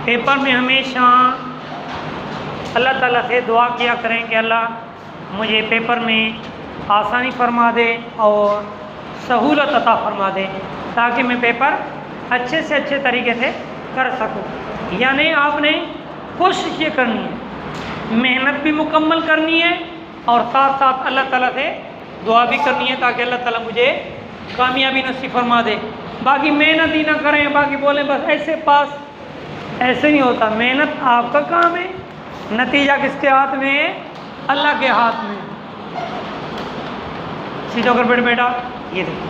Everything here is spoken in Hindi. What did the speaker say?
पेपर में हमेशा अल्लाह ताला से दुआ किया करें कि अल्लाह मुझे पेपर में आसानी फरमा दे और सहूलत अता फरमा दे, ताकि मैं पेपर अच्छे से अच्छे तरीके से कर सकूं। यानी आपने कोशिश ये करनी है, मेहनत भी मुकम्मल करनी है और साथ साथ अल्लाह ताला से दुआ भी करनी है, ताकि अल्लाह ताला मुझे कामयाबी नसीब फरमा दे। बाकी मेहनत ही ना करें, बाकी बोलें बस ऐसे पास, ऐसे नहीं होता। मेहनत आपका काम है, नतीजा किसके हाथ में है? अल्लाह के हाथ में। सीधे होकर बैठ बेटा, ये देखो।